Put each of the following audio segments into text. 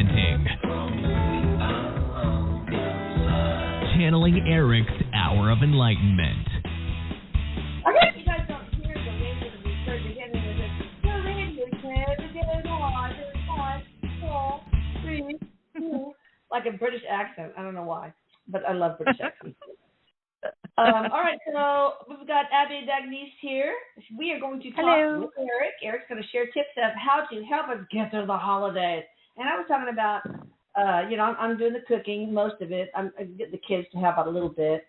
presenting Channeling Erik's Hour of Enlightenment. I guess you guys don't hear the way that we start to get into this. The radio is on, 5, 4, 3, 2. Like a British accent. I don't know why, but I love British accents. All right, so we've got Abby Dagnese here. We are going to talk with Erik. Erik's going to share tips of how to help us get through the holidays. And I was talking about, I'm doing the cooking, most of it. I'm getting the kids to help out a little bit.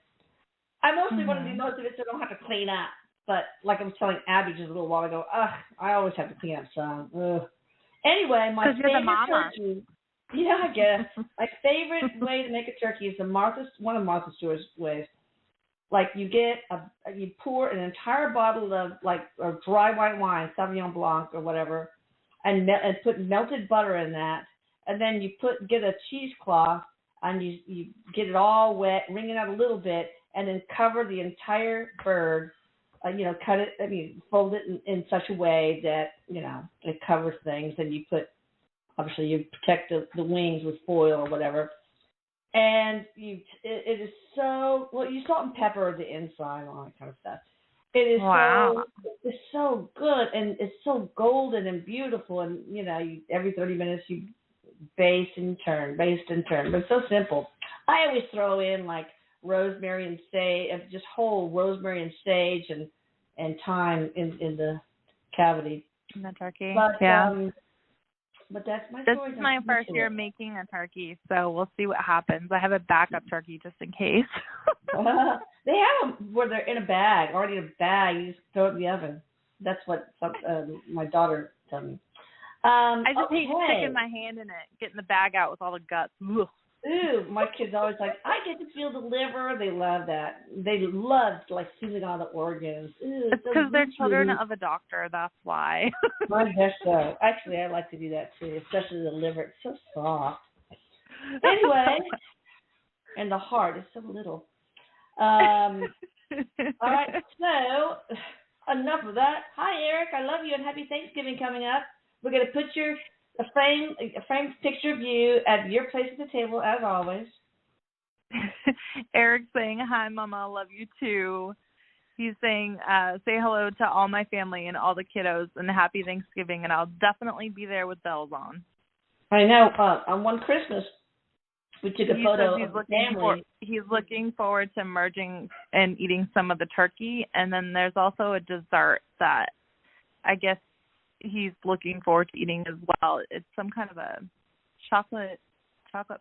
I mostly want to do most of it so I don't have to clean up. But like I was telling Abby just a little while ago, I always have to clean up some. Anyway, my favorite turkey. Yeah, I guess. My favorite way to make a turkey is one of Martha Stewart's ways. Like you pour an entire bottle of or dry white wine, Sauvignon Blanc or whatever, and put melted butter in that, and then you get a cheesecloth and you get it all wet, wring it out a little bit, and then cover the entire bird. Cut it. Fold it in such a way that it covers things, and you protect the wings with foil or whatever. And it is so, you salt and pepper the inside and all that kind of stuff. It is it's so good, and it's so golden and beautiful, and every 30 minutes you baste and turn, but it's so simple. I always throw in like rosemary and sage, just whole rosemary and sage and thyme in the cavity. In the turkey, But that's my This story. is my first year making a turkey, so we'll see what happens. I have a backup turkey just in case. They have them where they're already in a bag. You just throw it in the oven. That's what my daughter told me. I just hate sticking my hand in it, getting the bag out with all the guts. Ugh. Ooh, my kids always like, I get to feel the liver. They love that. They love feeling all the organs. Ooh, it's because they're children of a doctor. That's why. I guess so. Actually, I like to do that too, especially the liver. It's so soft. Anyway, and the heart is so little. All right, so enough of that. Hi, Erik. I love you, and happy Thanksgiving coming up. We're going to put a framed picture of you at your place at the table, as always. Erik saying, hi, Mama, love you too. He's saying, say hello to all my family and all the kiddos, and happy Thanksgiving, and I'll definitely be there with bells on. I know. On one Christmas, we took a photo of the family. He's looking forward to merging and eating some of the turkey, and then there's also a dessert that I guess he's looking forward to eating as well. It's some kind of a chocolate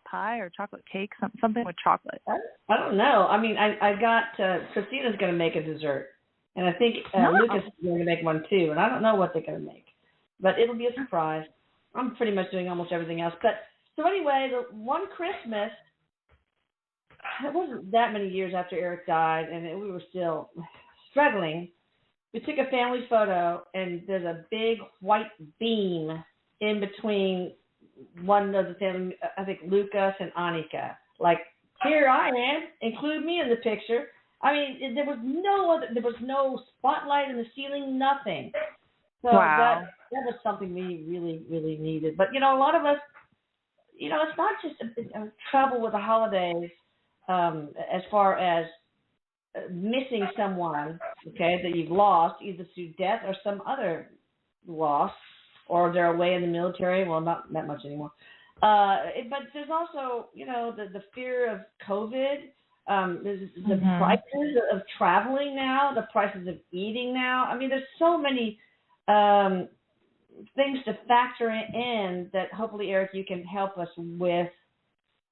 pie or chocolate cake, something with chocolate. I don't know. I got Christina's going to make a dessert, and I think Lucas is going to make one too, and I don't know what they're going to make, but it'll be a surprise. I'm pretty much doing almost everything else. But so anyway, the one Christmas, it wasn't that many years after Erik died, and we were still struggling. We took a family photo, and there's a big white beam in between one of the family, I think Lucas and Annika. Like, here I am, include me in the picture. There was no spotlight in the ceiling, nothing. So that was something we really, really needed. But, a lot of us, it's not just trouble with the holidays as far as missing someone, that you've lost, either through death or some other loss, or they're away in the military. Well, not that much anymore. But there's also, the fear of COVID. There's the prices of traveling now, the prices of eating now. There's so many things to factor in that hopefully, Erik, you can help us with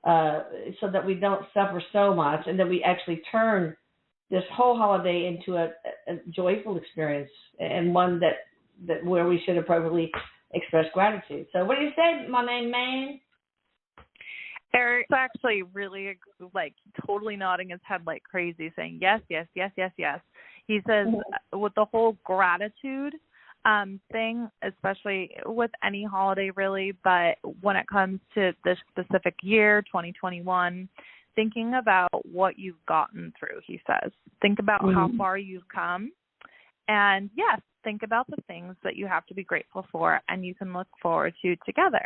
so that we don't suffer so much and that we actually turn this whole holiday into a joyful experience and one that where we should appropriately express gratitude. So what do you say, my name, man? Erik's actually really totally nodding his head like crazy, saying yes, yes, yes, yes, yes. He says with the whole gratitude thing, especially with any holiday really, but when it comes to this specific year, 2021, thinking about what you've gotten through, he says. Think about how far you've come. And yes, think about the things that you have to be grateful for and you can look forward to together.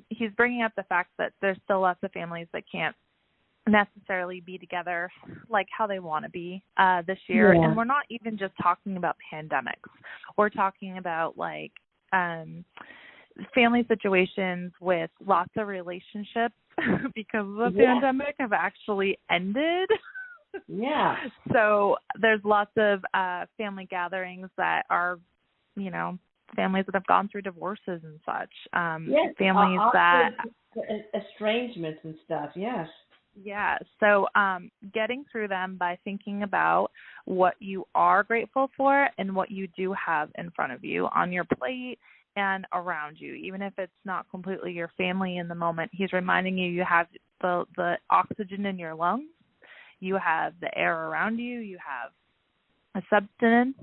he's bringing up the fact that there's still lots of families that can't necessarily be together like how they want to be this year. Yeah. And we're not even just talking about pandemics. We're talking about like family situations with lots of relationships because of the pandemic have actually ended. Yeah. So there's lots of family gatherings that are, you know, families that have gone through divorces and such. Families that estrangements and stuff. Yes. Yeah. So getting through them by thinking about what you are grateful for and what you do have in front of you on your plate and around you, even if it's not completely your family in the moment. He's reminding you have the oxygen in your lungs, you have the air around you, you have a substance,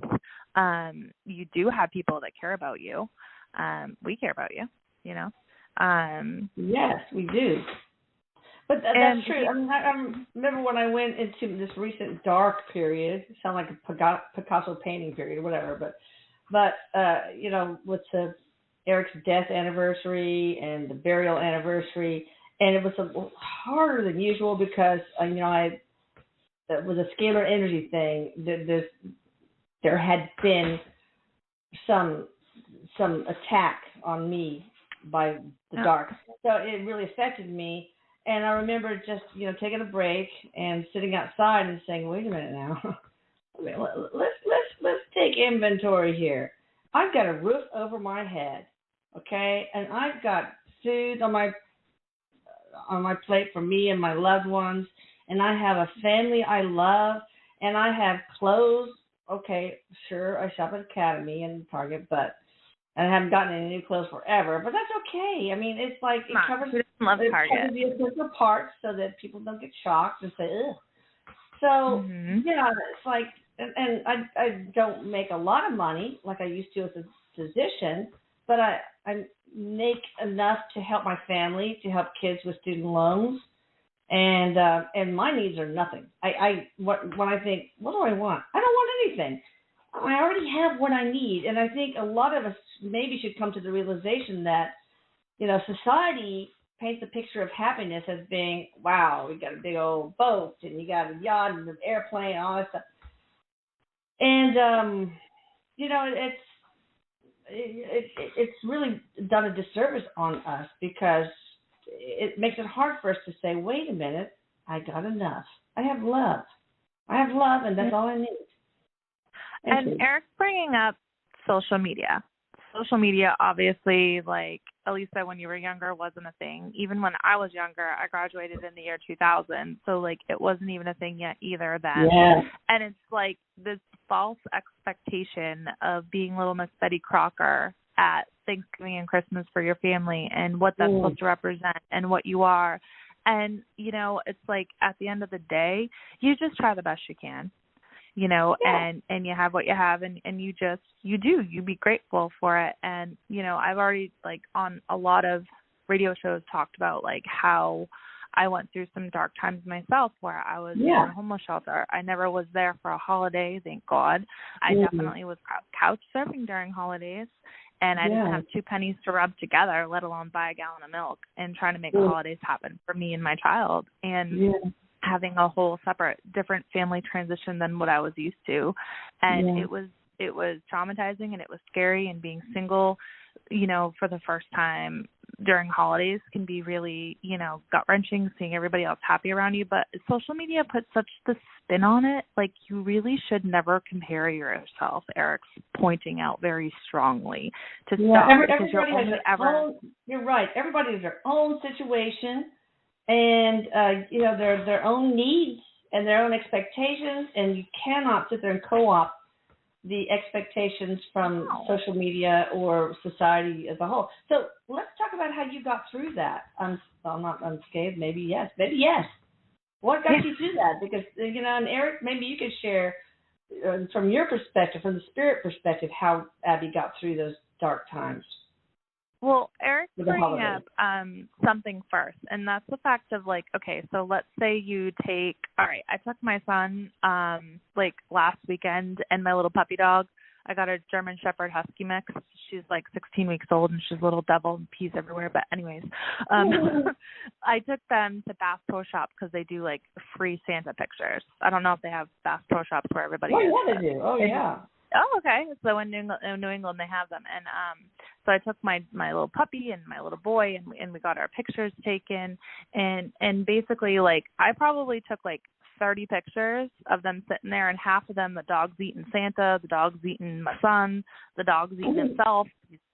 you do have people that care about you. We care about you, you know. Yes, we do. But that's true. I remember when I went into this recent dark period, it sounds like a Picasso painting period or whatever, but you know, with Eric's death anniversary and the burial anniversary, and it was harder than usual because, you know, it was a scalar energy thing. There had been some attack on me by the dark. So it really affected me. And I remember just, you know, taking a break and sitting outside and saying, wait a minute now. Let's take inventory here. I've got a roof over my head, okay? And I've got food on my plate for me and my loved ones. And I have a family I love. And I have clothes. Okay, sure, I shop at Academy and Target, but I haven't gotten any new clothes forever, but that's okay. I mean, it's like it covers the essential parts so that people don't get shocked and say, ugh. So, yeah, it's like, and I don't make a lot of money like I used to as a physician, but I make enough to help my family, to help kids with student loans, and my needs are nothing. When I think, what do I want? I don't want anything. I already have what I need. And I think a lot of us maybe should come to the realization that, you know, society paints a picture of happiness as being, wow, we got a big old boat and you got a yacht and an airplane and all that stuff. And, you know, it's really done a disservice on us because it makes it hard for us to say, wait a minute, I got enough. I have love. And that's all I need. And Eric's bringing up social media. Social media, obviously, like, Elisa, when you were younger, wasn't a thing. Even when I was younger, I graduated in the year 2000, so, like, it wasn't even a thing yet either then. Yeah. And it's, like, this false expectation of being little Miss Betty Crocker at Thanksgiving and Christmas for your family and what that's supposed to represent and what you are. And, you know, it's like at the end of the day, you just try the best you can. You know, and you have what you have, and you be grateful for it. And, you know, I've already, like, on a lot of radio shows talked about, like, how I went through some dark times myself where I was in a homeless shelter. I never was there for a holiday, thank God. I definitely was couch surfing during holidays, and I didn't have 2 pennies to rub together, let alone buy a gallon of milk, and trying to make the holidays happen for me and my child. And having a whole separate, different family transition than what I was used to. And it was traumatizing and it was scary, and being single, you know, for the first time during holidays can be really, you know, gut-wrenching, seeing everybody else happy around you. But social media puts such the spin on it. Like, you really should never compare yourself. Eric's pointing out very strongly to stop, because you're only ever... You're right. Everybody has their own situation. And, you know, their own needs and their own expectations, and you cannot sit there and co-opt the expectations from social media or society as a whole. So let's talk about how you got through that. I'm not unscathed. Maybe yes. What got you through that? Because, you know, and Erik, maybe you could share from your perspective, from the spirit perspective, how Abby got through those dark times. Well, Eric's bringing up something first, and that's the fact of, like, okay, so let's say you take, all right, I took my son, like, last weekend and my little puppy dog I got a German Shepherd Husky mix. She's like 16 weeks old, and she's a little devil and pees everywhere. But anyways, I took them to Bass Pro Shop because they do like free Santa pictures. I don't know if they have Bass Pro Shops where everybody is. Yeah, they do. Oh, yeah. Oh, okay. So in New England they have them, and so I took my little puppy and my little boy, and we got our pictures taken, and basically like I probably took like 30 pictures of them sitting there, and half of them the dog's eating Santa, the dog's eating my son, the dog's eating himself,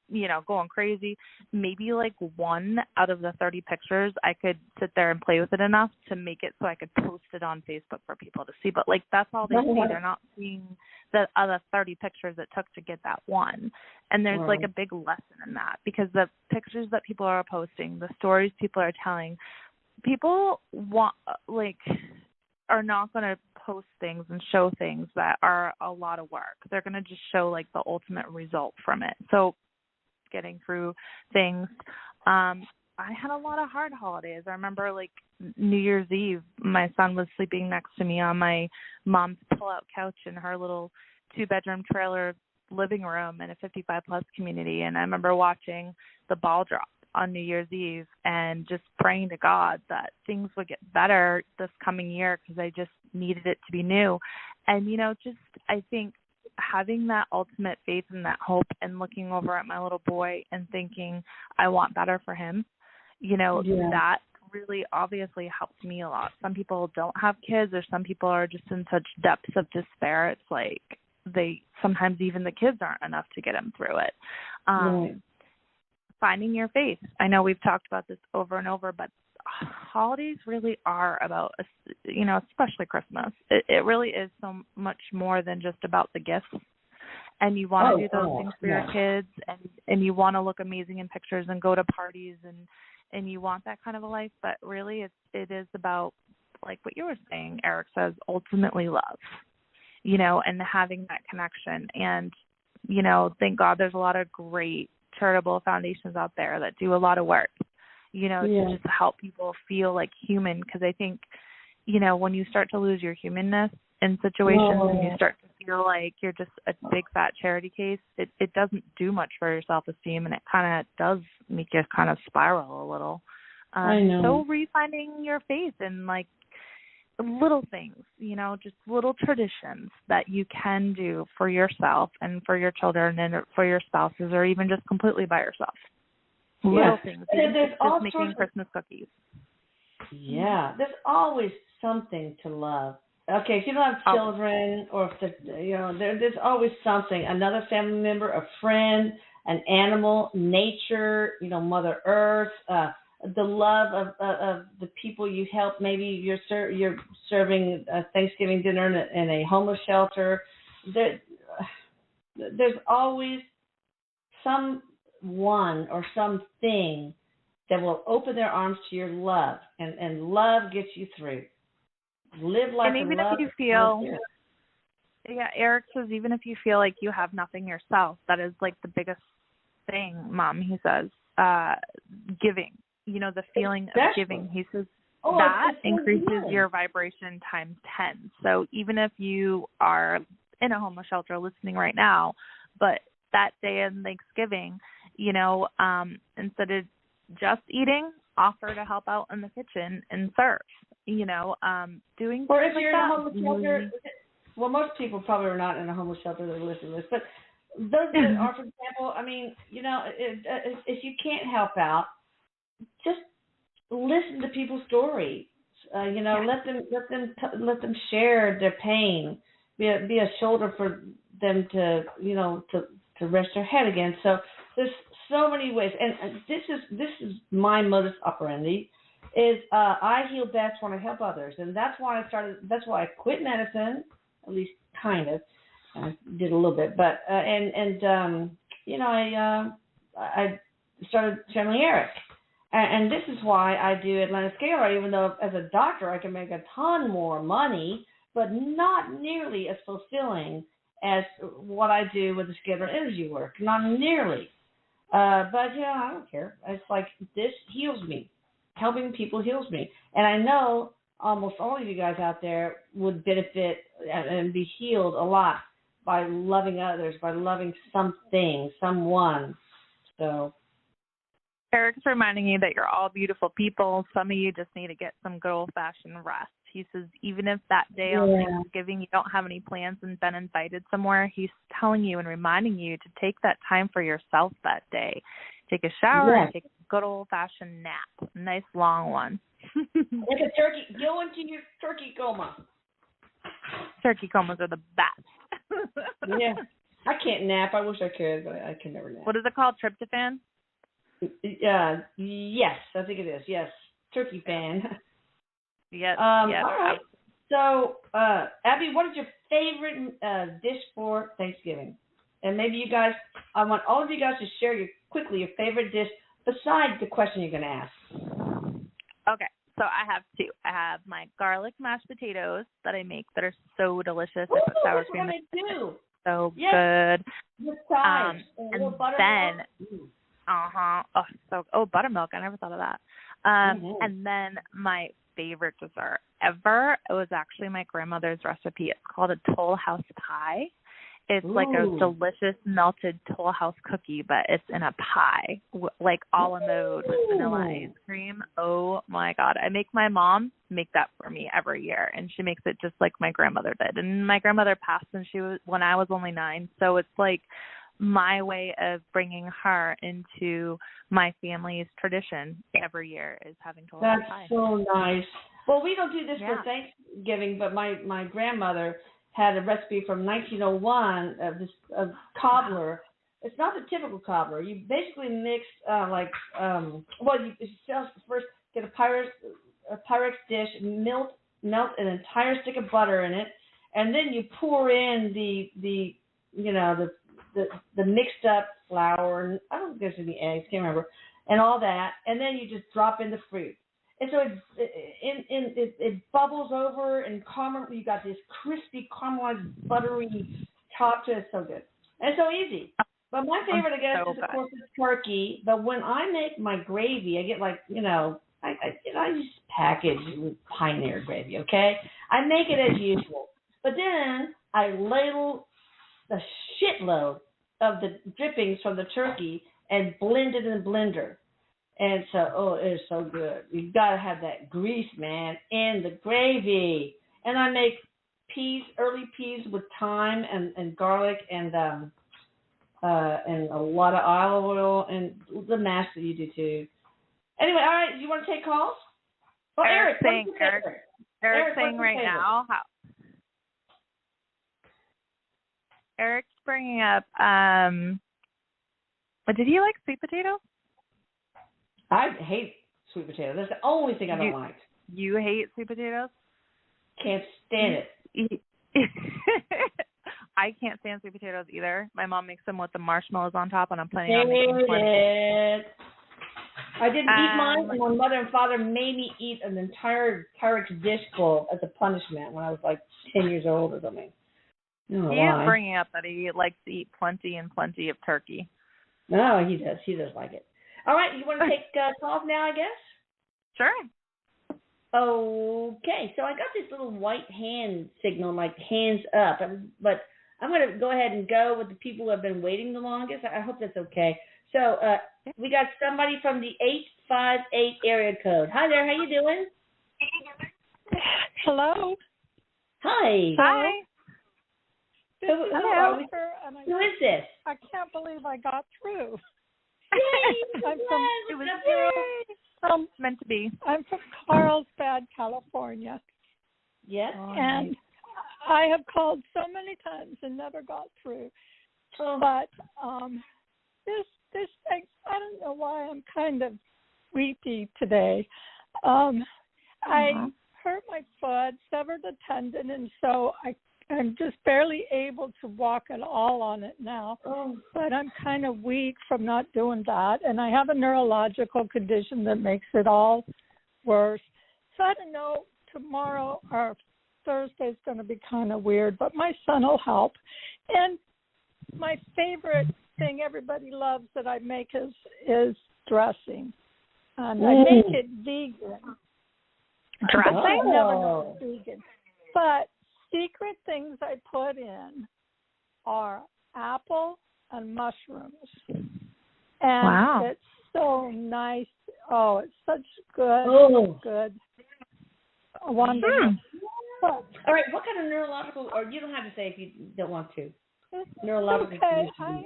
you know, going crazy. Maybe like one out of the 30 pictures I could sit there and play with it enough to make it so I could post it on Facebook for people to see. But like that's all they see. They're not seeing the other 30 pictures it took to get that one. And there's like a big lesson in that, because the pictures that people are posting, the stories people are telling, people want are not going to post things and show things that are a lot of work. They're going to just show like the ultimate result from it. So getting through things. I had a lot of hard holidays. I remember like New Year's Eve, my son was sleeping next to me on my mom's pull-out couch in her little 2-bedroom trailer living room in a 55-plus community. And I remember watching the ball drop on New Year's Eve and just praying to God that things would get better this coming year, because I just needed it to be new. And, you know, just I think having that ultimate faith and that hope, and looking over at my little boy and thinking I want better for him, you know, that really obviously helped me a lot. Some people don't have kids, or some people are just in such depths of despair. It's like sometimes even the kids aren't enough to get them through it. Finding your faith. I know we've talked about this over and over, but holidays really are about, you know, especially Christmas. It really is so much more than just about the gifts. And you want to do those things for your kids, and you want to look amazing in pictures and go to parties, and you want that kind of a life. But really, it is about, like what you were saying, Erik says, ultimately love, you know, and having that connection. And, you know, thank God there's a lot of great charitable foundations out there that do a lot of work, you know, to just help people feel like human. Because I think, you know, when you start to lose your humanness in situations and you start to feel like you're just a big fat charity case, it doesn't do much for your self-esteem, and it kind of does make you kind of spiral a little. I know. So refinding your faith in like little things, you know, just little traditions that you can do for yourself and for your children and for your spouses, or even just completely by yourself. Little things, just making Christmas cookies. Yeah, there's always something to love. Okay, if you don't have children, or if you know, there's always something, another family member, a friend, an animal, nature, you know, Mother Earth, the love of the people you help. Maybe you're serving a Thanksgiving dinner in a homeless shelter. There's always someone or something that will open their arms to your love, and love gets you through. Live life, and even if you feel, Erik says, even if you feel like you have nothing yourself, that is like the biggest thing, Mom. He says, giving. You know, the feeling of giving. He says that increases your vibration times 10. So even if you are in a homeless shelter listening right now, but that day in Thanksgiving, you know, instead of just eating, offer to help out in the kitchen and serve. You know, doing or if like you're that. in a homeless shelter. Well, most people probably are not in a homeless shelter that listen to this, but those that are, for example, I mean, you know, if you can't help out, just listen to people's stories. You know, let them share their pain. Be a shoulder for them to, you know, to rest their head again. So there's so many ways, and this is my modus operandi. Is I heal best when I help others, and that's why I quit medicine, at least kind of. I did a little bit, but you know, I started channeling Erik. And this is why I do Atlantic Scalar, even though as a doctor I can make a ton more money, but not nearly as fulfilling as what I do with the scalar energy work. Not nearly. But, yeah, I don't care. It's like this heals me. Helping people heals me. And I know almost all of you guys out there would benefit and be healed a lot by loving others, by loving something, someone. So Eric's reminding you that you're all beautiful people. Some of you just need to get some good old-fashioned rest. He says even if that day on Thanksgiving you don't have any plans and been invited somewhere, he's telling you and reminding you to take that time for yourself that day. Take a shower and take a good old-fashioned nap, a nice long one. Like a turkey. Go into your turkey coma. Turkey comas are the best. Yeah. I can't nap. I wish I could, but I can never nap. What is it called? Tryptophan? Yes, I think it is. Yes. Turkey fan. Yes. All right. So, Abby, what is your favorite dish for Thanksgiving? And maybe you guys, I want all of you guys to share your favorite dish besides the question you're going to ask. Okay. So I have two. I have my garlic mashed potatoes that I make that are so delicious. I put sour cream in it. So good. And then, buttermilk. I never thought of that. And then my favorite dessert ever, it was actually my grandmother's recipe. It's called a Toll House pie. It's like a delicious melted Toll House cookie, but it's in a pie, like a la mode with vanilla ice cream. Oh my God. I make my mom make that for me every year, and she makes it just like my grandmother did. And my grandmother passed when I was only 9. So it's like my way of bringing her into my family's tradition every year is having Toll House pie. That's so nice. Well, we don't do this for Thanksgiving, but my grandmother had a recipe from 1901 of cobbler. It's not the typical cobbler. You basically mix you first get a Pyrex dish, melt an entire stick of butter in it, and then you pour in the mixed up flour, and I don't think there's any eggs, can't remember, and all that, and then you just drop in the fruit. And so it bubbles over and you got this crispy caramelized buttery top to it. It's so good. And it's so easy. But my favorite, I guess, is of course the turkey. But when I make my gravy, I get I use packaged Pioneer gravy, okay? I make it as usual. But then I ladle a shitload of the drippings from the turkey and blend it in the blender. And so, it is so good. You got to have that grease, man, in the gravy. And I make early peas with thyme and garlic and a lot of olive oil and the mash that you do too. Anyway, all right, do you want to take calls? Oh, Erik saying right now. Eric's bringing up, did he like sweet potatoes? I hate sweet potatoes. That's the only thing I don't like. You hate sweet potatoes? Can't stand it. I can't stand sweet potatoes either. My mom makes them with the marshmallows on top, and I'm planning on making plenty. I didn't eat mine, and my mother and father made me eat an entire Pyrex dish full as a punishment when I was like 10 years old or something. He is bringing up that he likes to eat plenty of turkey. No, he does. He does like it. All right, you want to take calls now, I guess? Sure. Okay, so I got this little white hand signal, like hands up, but I'm going to go ahead and go with the people who have been waiting the longest. I hope that's okay. So we got somebody from the 858 area code. Hi there, how you doing? Hello. Hi. Hi. Who is this? I can't believe I got through. I'm meant to be. I'm from Carlsbad, California. Yes. And I have called so many times and never got through. But this thing, I don't know why I'm kind of weepy today. I hurt my foot, severed a tendon, and so I'm just barely able to walk at all on it now, but I'm kind of weak from not doing that, and I have a neurological condition that makes it all worse. So I don't know, tomorrow or Thursday is going to be kind of weird, but my son will help. And my favorite thing everybody loves that I make is dressing, and I make it vegan. Dressing? I never know it's vegan, but secret things I put in are apple and mushrooms. And Wow. it's so nice. Oh, it's such good, good, wonderful. All right, what kind of neurological, or you don't have to say if you don't want to. Neurological Okay, condition.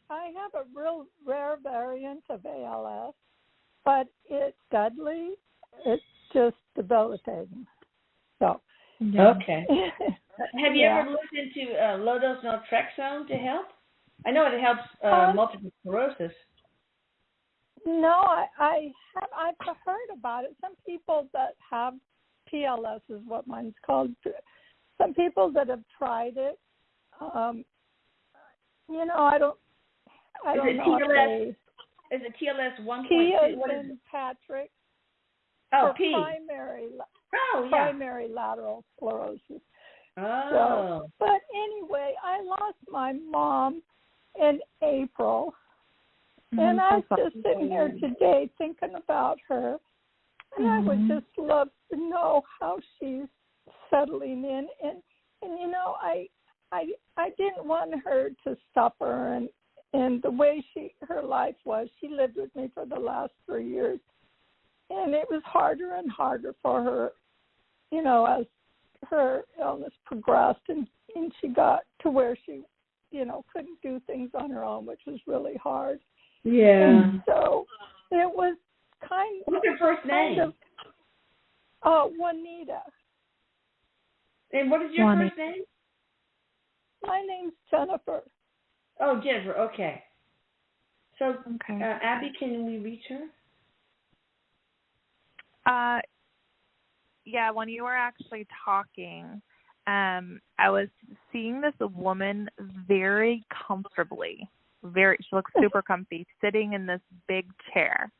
I have a real rare variant of ALS, but it's deadly. It's just debilitating. So. Okay. Have you ever looked into low-dose naltrexone to help? I know it helps multiple sclerosis. No, I've heard about it. Some people that have PLS is what mine's called. Some people that have tried it. You know, I don't know if they. Is it TLS 1.2? T as in Patrick. Oh, P. Primary lateral sclerosis. Oh. So, but anyway, I lost my mom in April, and I was just sitting here today thinking about her, and I would just love to know how she's settling in, and you know, I didn't want her to suffer, and the way her life was, she lived with me for the last 3 years, and it was harder and harder for her, you know, as her illness progressed, and she got to where she, you know, couldn't do things on her own, which was really hard. Yeah. And so it was kind of. What's your first name? Juanita. And what is your first name? My name's Jennifer. Oh, Jennifer. Okay. So, Abby, can we reach her? Yeah, when you were actually talking, I was seeing this woman very comfortably. She looks super comfy, sitting in this big chair.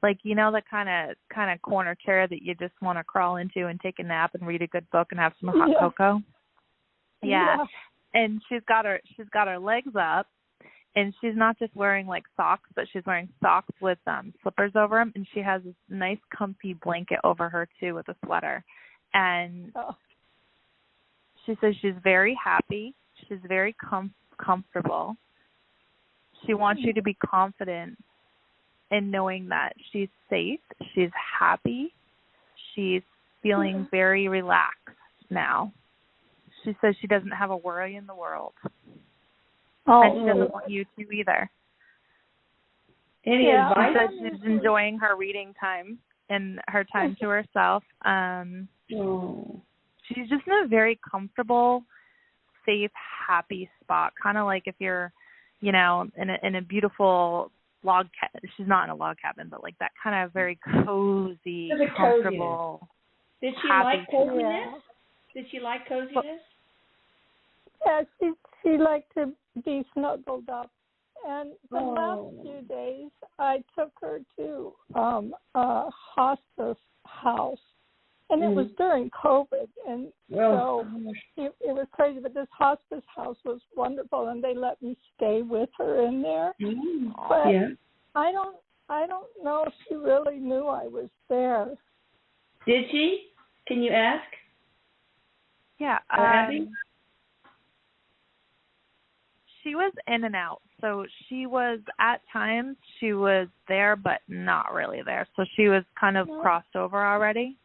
Like, you know, the kind of corner chair that you just want to crawl into and take a nap and read a good book and have some hot cocoa. Yeah. And she's got her legs up, and she's not just wearing like socks, but she's wearing socks with slippers over them, and she has this nice comfy blanket over her too with a sweater. And she says she's very happy. She's very comfortable. She wants you to be confident in knowing that she's safe, she's happy, she's feeling very relaxed now. She says she doesn't have a worry in the world. And she doesn't want you to either. Any advice? She says she's enjoying her reading time and her time to herself. She's just in a very comfortable, safe, happy spot. Kind of like if you're, you know, in a beautiful log cabin. She's not in a log cabin, but like that kind of very cozy, comfortable. Did she like coziness? Did she like coziness? Yeah, she liked to be snuggled up. And the last few days, I took her to a hospice house. And it was during COVID, and so it was crazy. But this hospice house was wonderful, and they let me stay with her in there. But I don't know if she really knew I was there. Did she? Can you ask? Yeah. Abby? She was in and out. So she was, at times, she was there, but not really there. So she was kind of crossed over already.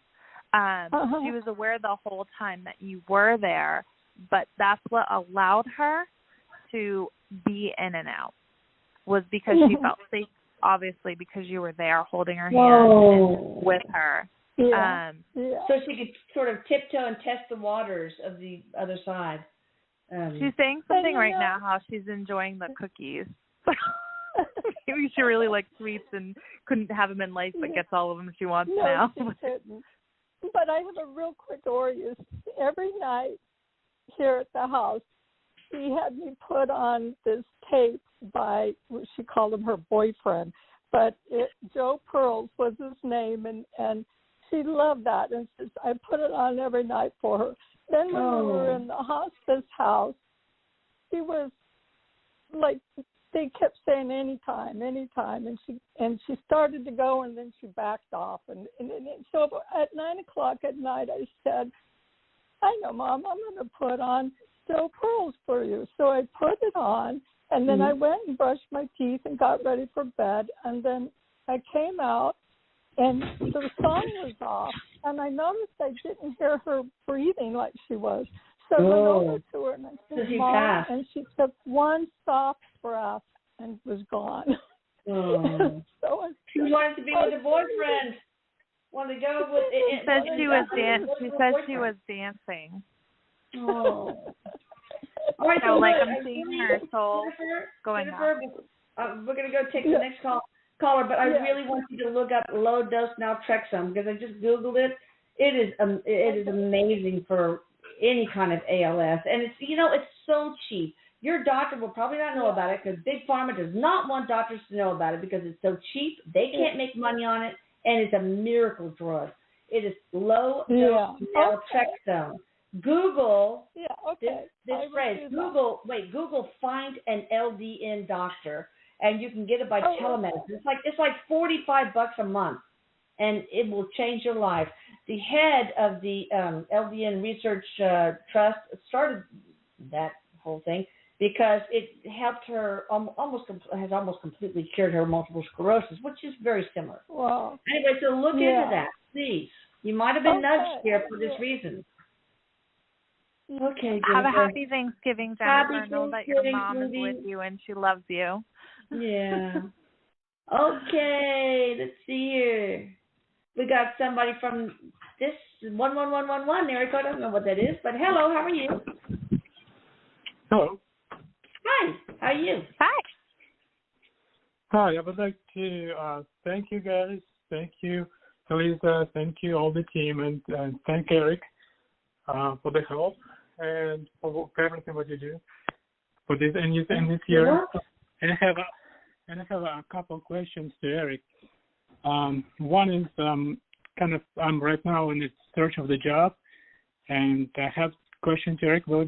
She was aware the whole time that you were there, but that's what allowed her to be in and out, was because she felt safe, obviously, because you were there holding her hand and with her. So she could sort of tiptoe and test the waters of the other side. She's saying something right now, how she's enjoying the cookies. Maybe she really likes sweets and couldn't have them in life, but gets all of them she wants now. She couldn't. But I have a real quick story. Every night here at the house, she had me put on this tape by, she called him her boyfriend, but Joe Pearls was his name, and she loved that. And I put it on every night for her. Then when we were in the hospice house, she was like, they kept saying anytime, and she started to go, and then she backed off, and so at 9:00 at night, I said, I know, Mom, I'm going to put on still pearls for you. So I put it on, and then I went and brushed my teeth and got ready for bed. And then I came out, and the song was off, and I noticed I didn't hear her breathing like she was. So I went over to her, and I said, Mom, and she took one soft breath and was gone. Oh. So she wanted to be with a boyfriend. Wanted to go with it. She said she was dancing. Oh. All right, so like I'm seeing her soul going up. We're gonna go take the next caller, but I really want you to look up low dose naltrexone because I just Googled it. It is amazing for any kind of ALS, and it's so cheap. Your doctor will probably not know about it because Big Pharma does not want doctors to know about it because it's so cheap. They can't make money on it, and it's a miracle drug. It is low dose naltrexone. Google this phrase. Google find an LDN doctor, and you can get it by telemedicine. It's like $45 a month, and it will change your life. The head of the LDN Research Trust started that whole thing because it helped her has almost completely cured her multiple sclerosis, which is very similar. Wow. Anyway, so look into that, please. You might have been nudged here for this reason. Okay. Have a happy Thanksgiving, Jennifer. I know that your mom is with you and she loves you. Yeah. Okay. Let's see here. We got somebody from this 11111. Erik, I don't know what that is, but hello. How are you? Hello. Hi. How are you? Hi. I would like to thank you guys. Thank you, Elisa. Thank you, all the team, and thank Erik for the help and for everything what you do for this and this year. And I have a couple of questions to Erik. One is I'm right now in the search of the job, and I have a question to Erik. Will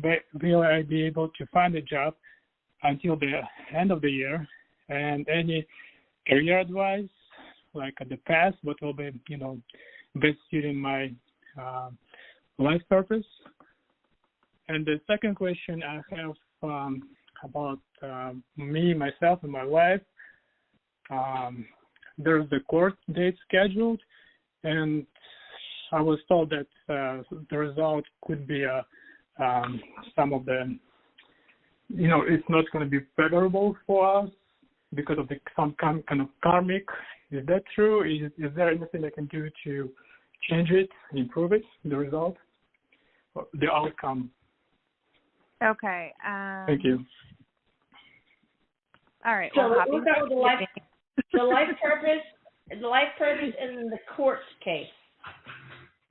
I be able to find a job until the end of the year? And any career advice, like at the past, what will be best suiting my life purpose? And the second question I have about me, myself, and my wife. There's the court date scheduled, and I was told that the result could be some of the, it's not going to be favorable for us because of some kind of karmic. Is that true? Is there anything I can do to change it, improve it, the result, the outcome? Okay. Thank you. All right. So we'll start with the life purpose, and then the court case.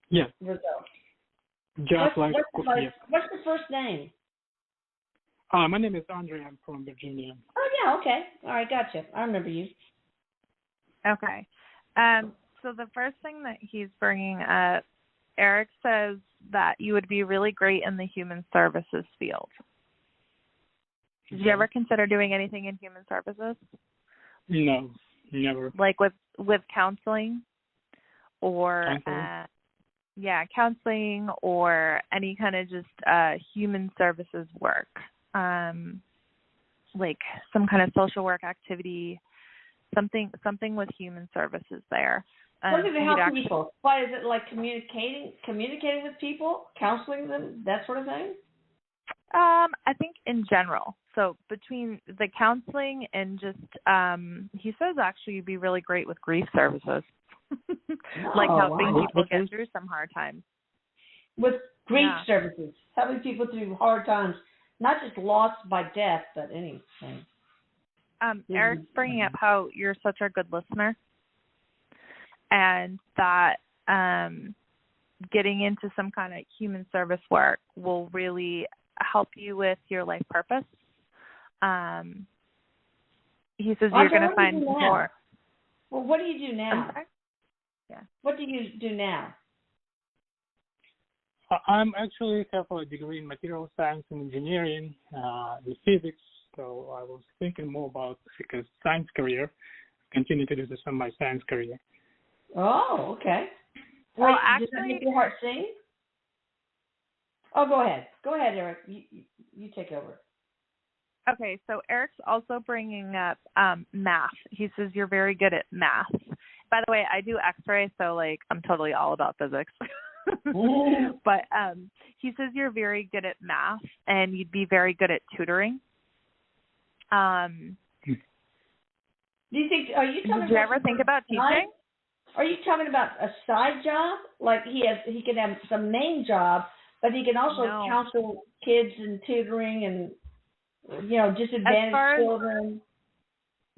Yeah. Result. Just what's the first name? My name is Andre. I'm from Virginia. Oh yeah. Okay. All right. Gotcha. I remember you. Okay. So the first thing that he's bringing up, Erik says that you would be really great in the human services field. Did you ever consider doing anything in human services? No, never. Like with counseling or counseling or any kind of just human services work, like some kind of social work activity, something with human services there. What does it help people? Why is it like communicating with people, counseling them, that sort of thing? I think in general. So between the counseling and just, he says actually you'd be really great with grief services, like helping people get through some hard times. With grief services, helping people through hard times, not just loss by death, but anything. Erik's bringing up how you're such a good listener, and that getting into some kind of human service work will really help you with your life purpose. He says you're going to find more. Well, what do you do now? Yeah. What do you do now? I'm actually have a degree in material science and engineering, in physics. So I was thinking more about a science career, continue to do this on my science career. Oh, okay. Well, does that make your heart sing? Oh, go ahead. Go ahead, Erik. You take over. Okay, so Erik's also bringing up math. He says you're very good at math. By the way, I do X-ray, so like I'm totally all about physics. But he says you're very good at math, and you'd be very good at tutoring. Do you think? Are you talking? Did you ever think about teaching? Are you talking about a side job? Like he can have some main job, but he can also counsel kids and tutoring and disadvantaged children.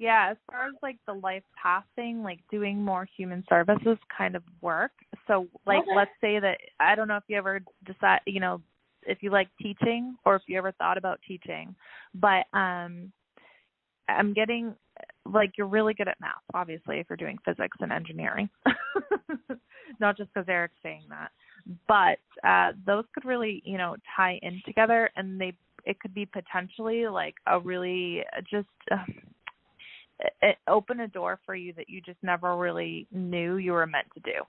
Yeah, as far as like the life path thing, like doing more human services kind of work. So like let's say that I don't know if you ever decide, if you like teaching or if you ever thought about teaching, but I'm getting like you're really good at math, obviously, if you're doing physics and engineering. Not just because Erik's saying that, but those could really, tie in together, and it could be potentially like a really just open a door for you that you just never really knew you were meant to do.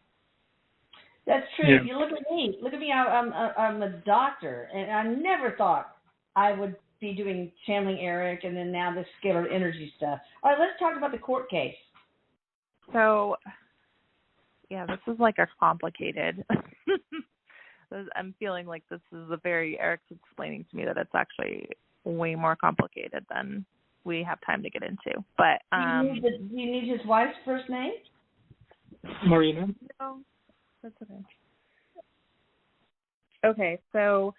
That's true. Yeah. If you look at me, I'm a doctor, and I never thought I would be doing channeling Erik and then now this scalar energy stuff. All right, let's talk about the court case. So, yeah, this is like a complicated. I'm feeling like this is Erik's explaining to me that it's actually way more complicated than we have time to get into. But do you need his wife's first name? Marina. No, that's okay. Okay, so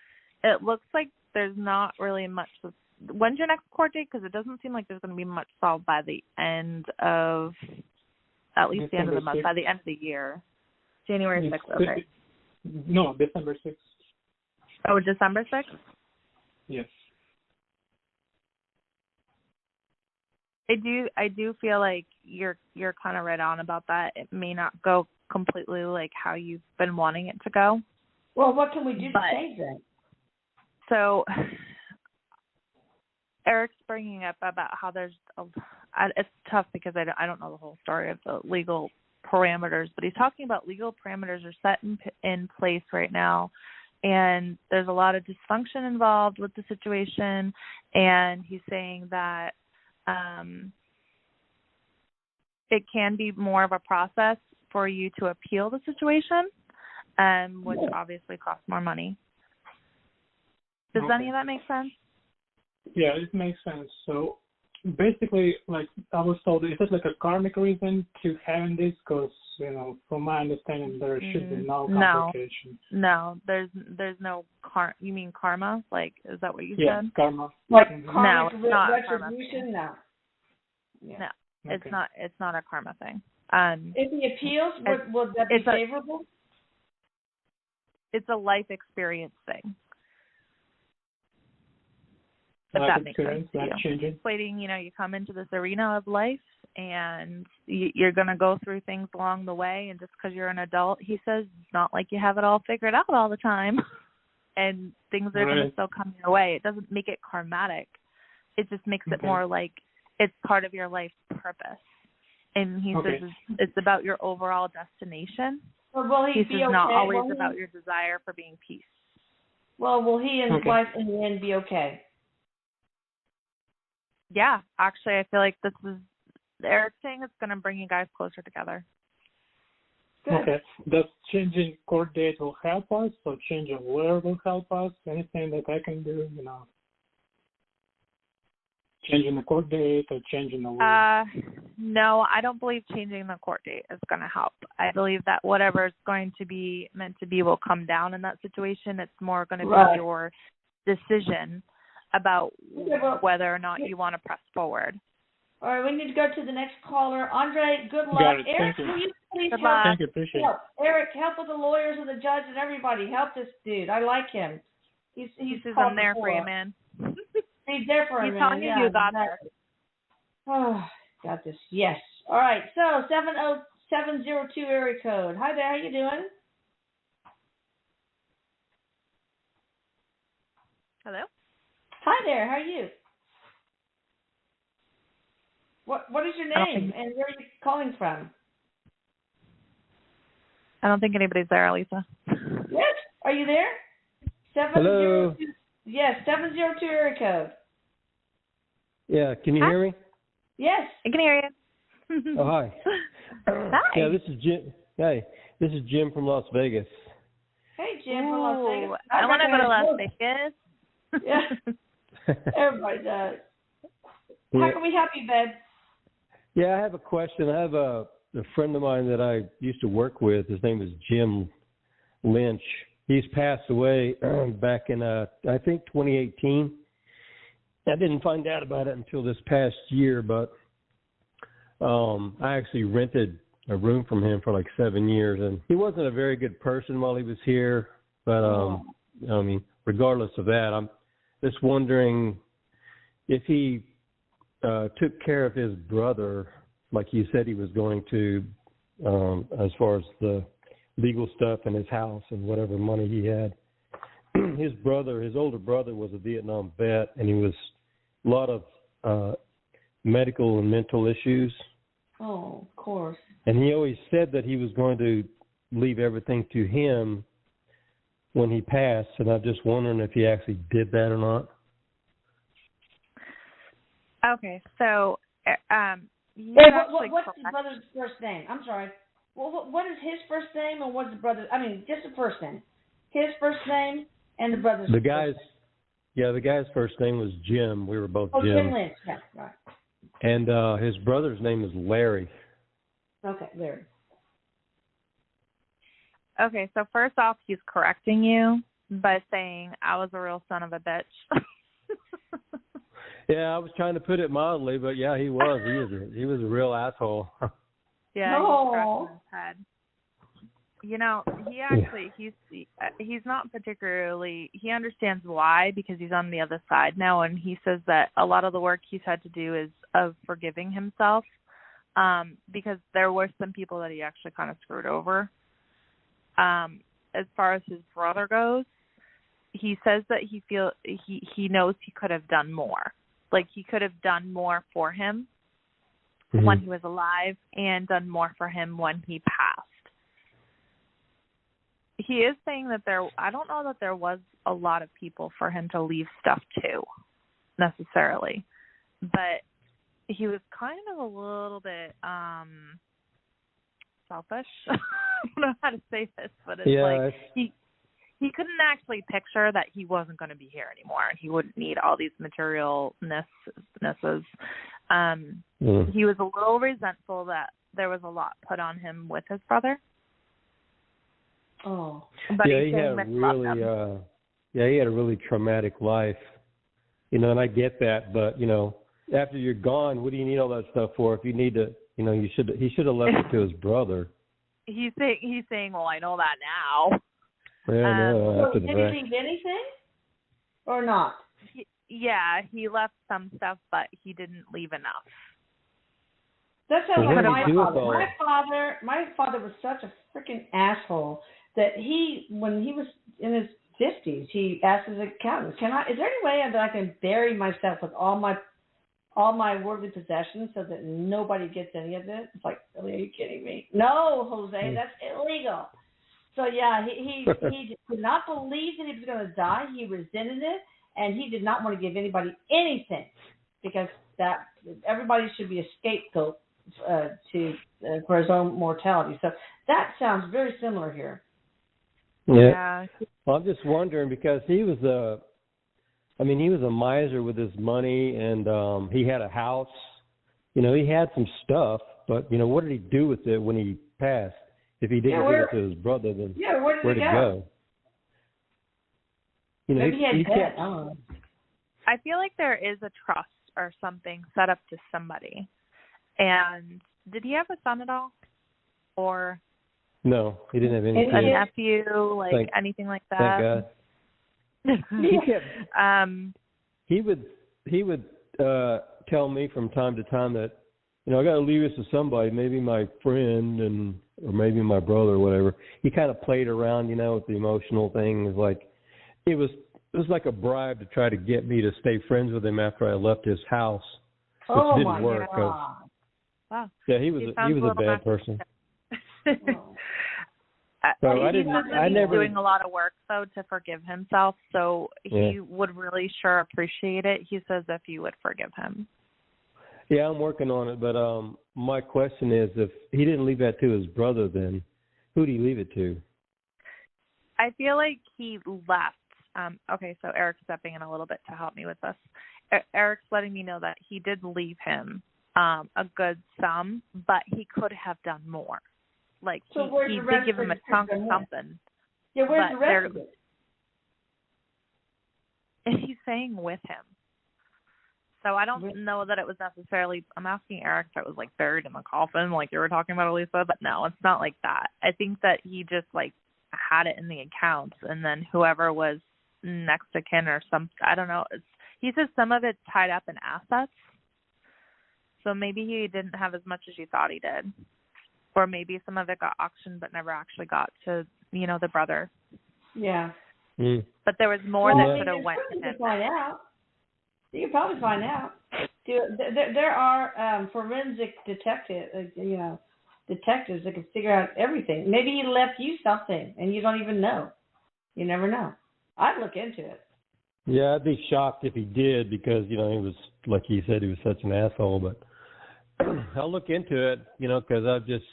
it looks like there's not really much. When's your next court date? Because it doesn't seem like there's going to be much solved by the end of, at least December the end of the month, 6th. By the end of the year. January 6th, okay. No, December 6th. Oh, December 6th? Yes. I do feel like you're kind of right on about that. It may not go completely like how you've been wanting it to go. Well, what can we do to change that? So Erik's bringing up about how it's tough because I don't know the whole story of the legal parameters, but he's talking about legal parameters are set in place right now, and there's a lot of dysfunction involved with the situation, and he's saying that it can be more of a process for you to appeal the situation, which obviously costs more money. Does any of that make sense? Yeah, it makes sense. So basically, like I was told, is it like a karmic reason to having this? Because, from my understanding, there should be no complication. No, there's no you mean karma? Like, is that what you said? Yeah, karma. Like karmic no, it's not retribution? No. Yeah. No, it's not a karma thing. If he appeals, would that be favorable? It's a life experience thing. If life that makes sense to you. Explaining, you come into this arena of life and you're going to go through things along the way, and just because you're an adult, he says, it's not like you have it all figured out all the time, and things are going to still come your way. It doesn't make it karmatic. It just makes it more like it's part of your life's purpose. And he says it's about your overall destination. Well, will he says not always about your desire for being peace. Well, will he and his wife in the end be okay? Yeah, actually, I feel like this is Erik's saying it's going to bring you guys closer together. Good. Okay. Does changing court date will help us, or change of where will help us? Anything that I can do, Changing the court date or changing the word? No, I don't believe changing the court date is going to help. I believe that whatever is going to be meant to be will come down in that situation. It's more going to be your decision about whether or not you want to press forward. All right, we need to go to the next caller. Andre, good luck. Got it. Erik, Thank you. will you please help? Thank you. Appreciate it. Erik, help with the lawyers and the judge and everybody. Help this dude. I like him. He's I'm there for you, man. He's there for him. He's telling you got this. Oh, got this. Yes. All right. So 70702 area code. Hi there. How you doing? Hello. Hi there. How are you? What is your name and where are you calling from? I don't think anybody's there, Lisa. Yes. Are you there? Hello. Yes, 702 area code. Yeah, can you hear me? Yes. I can hear you. Oh, hi. Hi. Yeah, this is Jim. Hey, this is Jim from Las Vegas. Hey, Jim from Las Vegas. I want to go to Las Vegas. Yeah. Everybody does. How can we help you, Ben? Yeah, I have a question. I have a friend of mine that I used to work with. His name is Jim Lynch. He's passed away back in, I think, 2018. I didn't find out about it until this past year, but I actually rented a room from him for like 7 years, and he wasn't a very good person while he was here. But I mean, regardless of that, I'm just wondering if he took care of his brother like he said he was going to, as far as the legal stuff in his house and whatever money he had. His older brother was a Vietnam vet, and he was a lot of medical and mental issues. Oh, of course. And he always said that he was going to leave everything to him when he passed, and I'm just wondering if he actually did that or not. Okay, so what's his brother's first name? I'm sorry. Well, what is his first name and what's the brother's? I mean, just the first name. His first name and the brother's first name. Yeah, the guy's first name was Jim. We were both Jim. Jim Lynch. Yeah, right. And his brother's name is Larry. Okay, Larry. Okay, so first off, he's correcting you by saying I was a real son of a bitch. Yeah, I was trying to put it mildly, but yeah, he was. He was a real asshole. Yeah, he's scratching his head. You know, he actually he's not particularly. He understands why because he's on the other side now, and he says that a lot of the work he's had to do is of forgiving himself, because there were some people that he actually kind of screwed over. As far as his brother goes, he says that he knows he could have done more. Like he could have done more for him when he was alive and done more for him when he passed. He is saying that I don't know that there was a lot of people for him to leave stuff to necessarily, but he was kind of a little bit selfish. I don't know how to say this, but it's like he couldn't actually picture that he wasn't going to be here anymore and he wouldn't need all these materialnesses. He was a little resentful that there was a lot put on him with his brother. Oh. But yeah, he had he had a really traumatic life. You know, and I get that, but you know, after you're gone, what do you need all that stuff for? If you need to, you know, he should have left it to his brother. He's saying, well, I know that now. Yeah, no, did he leave anything or not? He left some stuff, but he didn't leave enough. That sounds like my father was such a freaking asshole that when he was in his 50s, he asked his accountant, is there any way that I can bury myself with all my worldly possessions so that nobody gets any of it? It's like, really, are you kidding me? No, Jose, that's illegal. So yeah, he did not believe that he was going to die. He resented it, and he did not want to give anybody anything because that everybody should be a scapegoat for his own mortality. So that sounds very similar here. Yeah. Well, I'm just wondering because he was a miser with his money, and he had a house. You know, he had some stuff, but you know, what did he do with it when he passed? If he didn't give it to his brother, then where'd it go? You know, maybe he had debt. I feel like there is a trust or something set up to somebody. And did he have a son at all? Or no, he didn't have any kids. A nephew, anything like that? Thank God. He would tell me from time to time that, you know, I got to leave this to somebody, maybe my friend or maybe my brother or whatever. He kind of played around, you know, with the emotional things. Like it was like a bribe to try to get me to stay friends with him after I left his house, which didn't work. Wow. Yeah, he was a bad person. So he I didn't. says that I he's never. doing a lot of work though to forgive himself, so he would really sure appreciate it. He says if you would forgive him. Yeah, I'm working on it, but my question is, if he didn't leave that to his brother, then who did he leave it to? I feel like he left. Okay, so Eric's stepping in a little bit to help me with this. Eric's letting me know that he did leave him a good sum, but he could have done more. Like, So he did give him a chunk of something. Yeah, where's the rest of it? He's saying with him. So I don't know that it was necessarily, I'm asking Eric if it was like buried in the coffin like you were talking about, Elisa, but no, it's not like that. I think that he just like had it in the accounts, and then whoever was next to kin or some, I don't know. He says some of it's tied up in assets. So maybe he didn't have as much as you thought he did. Or maybe some of it got auctioned but never actually got to, the brother. Yeah. Mm. But there was more that could have went to him. Find out. You can probably find out. There are forensic detectives that can figure out everything. Maybe he left you something and you don't even know. You never know. I'd look into it. Yeah, I'd be shocked if he did because, he was, like he said, he was such an asshole. But I'll look into it, because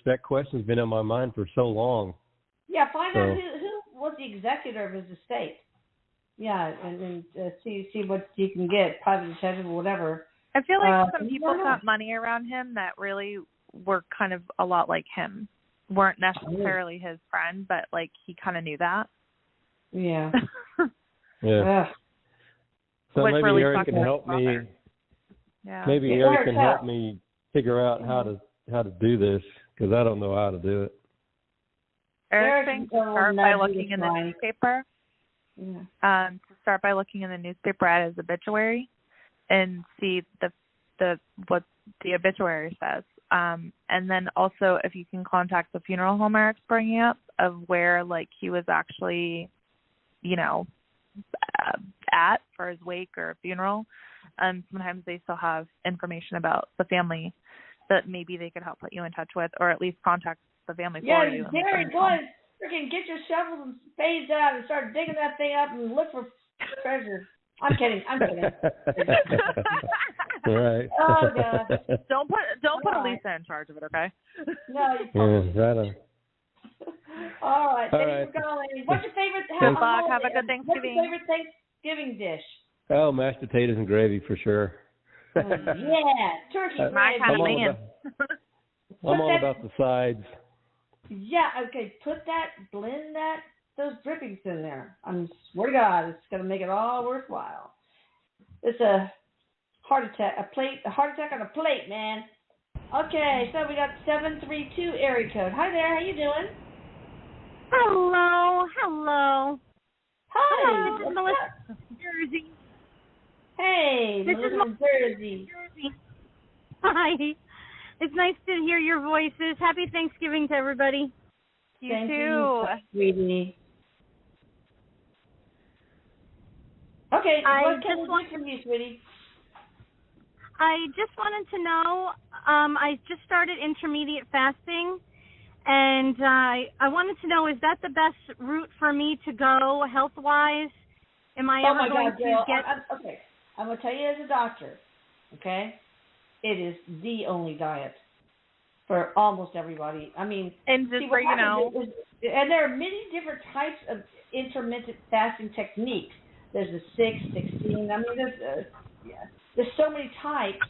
that question's been on my mind for so long. Yeah, find out who was the executor of his estate. Yeah, and see what you can get, private detective or whatever. I feel like some people got money around him that really were kind of a lot like him. Weren't necessarily his friend, but like he kind of knew that. Yeah. Yeah. So which maybe really Erik can help me. Yeah. Maybe Erik can help me figure out how to do this because I don't know how to do it. Eric thinks to start by looking in the newspaper. Yeah. To start by looking in the newspaper at his obituary and see what the obituary says. And then also if you can contact the funeral home Eric's bringing up of where like he was actually, at for his wake or funeral. Sometimes they still have information about the family that maybe they could help put you in touch with, or at least contact the family for you. Yeah, Gary, boys, freaking get your shovels and spades out and start digging that thing up and look for treasure. I'm kidding. Right. Oh God. Don't put Elisa in charge of it, okay? No, you probably right. All right. All Thanks right. for calling. What's your favorite? Have a good Thanksgiving. What's your favorite Thanksgiving dish? Oh, mashed potatoes and gravy for sure. Yeah, turkey My kind of man. I'm all about the sides. Yeah, okay. Blend those drippings in there. I swear to God, it's going to make it all worthwhile. It's a heart attack on a plate, man. Okay, so we got 732 area code. Hi there, how you doing? Hello. Hi. This is Melissa from Jersey. Hey, Melissa from Jersey. Hi. It's nice to hear your voices. Happy Thanksgiving to everybody. You Thank too. You, sweetie. Okay, what can we do from you, sweetie? I just wanted to know, I just started intermediate fasting, and I wanted to know, is that the best route for me to go health-wise? Am I ever going to get... Okay, I'm going to tell you as a doctor, okay? It is the only diet for almost everybody. I mean... And just for, and there are many different types of intermittent fasting techniques. There's the 6, 16, I mean, there's so many types,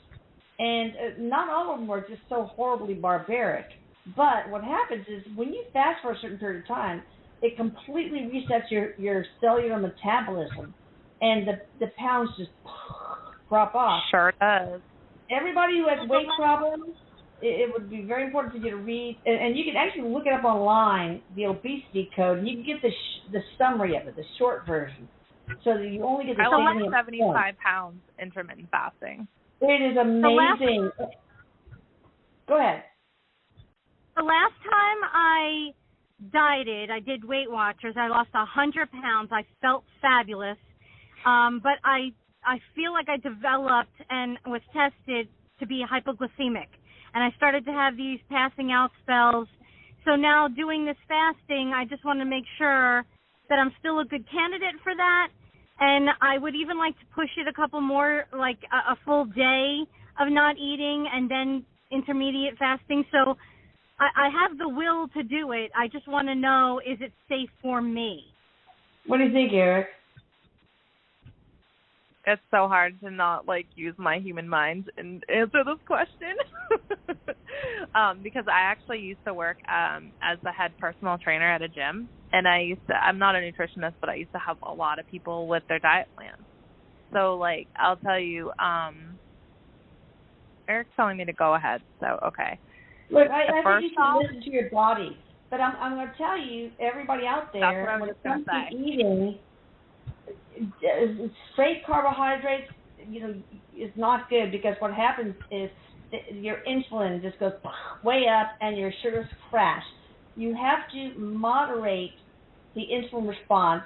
and not all of them are just so horribly barbaric. But what happens is when you fast for a certain period of time, it completely resets your cellular metabolism, and the pounds just drop off. Sure does. Everybody who has weight problems, it would be very important for you to read, and you can actually look it up online, the obesity code, and you can get the summary of it, the short version. So that you only get the I lost 75 pounds intermittent fasting. It is amazing. Go ahead. The last time I dieted, I did Weight Watchers. I lost 100 pounds. I felt fabulous. But I feel like I developed and was tested to be hypoglycemic. And I started to have these passing out spells. So now doing this fasting, I just want to make sure that I'm still a good candidate for that. And I would even like to push it a couple more, like a full day of not eating and then intermediate fasting. So I have the will to do it. I just want to know, is it safe for me? What do you think, Erik? It's so hard to not, use my human mind and answer this question. Because I actually used to work as the head personal trainer at a gym. And I'm not a nutritionist, but I used to have a lot of people with their diet plans. So, I'll tell you, Eric's telling me to go ahead, so okay. Look, I think you should listen to your body. But I'm going to tell you, everybody out there, when it comes to eating, straight carbohydrates, is not good, because what happens is your insulin just goes way up and your sugars crash. You have to moderate the insulin response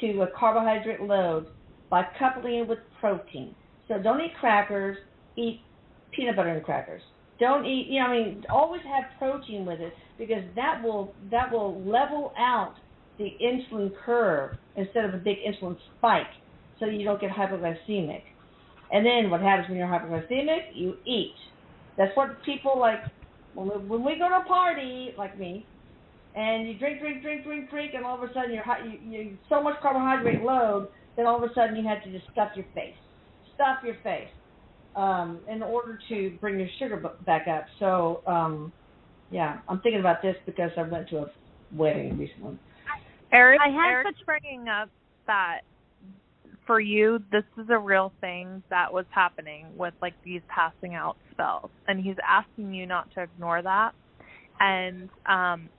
to a carbohydrate load by coupling it with protein. So don't eat crackers, eat peanut butter and crackers. Don't eat, always have protein with it, because that will level out the insulin curve instead of a big insulin spike, so you don't get hypoglycemic. And then what happens when you're hypoglycemic? You eat. That's what people like. When we go to a party, like me, and you drink, and all of a sudden you're so much carbohydrate load that all of a sudden you have to just stuff your face, in order to bring your sugar back up. So, I'm thinking about this because I went to a wedding recently. Eric's bringing up that for you, this is a real thing that was happening with these passing out spells, and he's asking you not to ignore that. And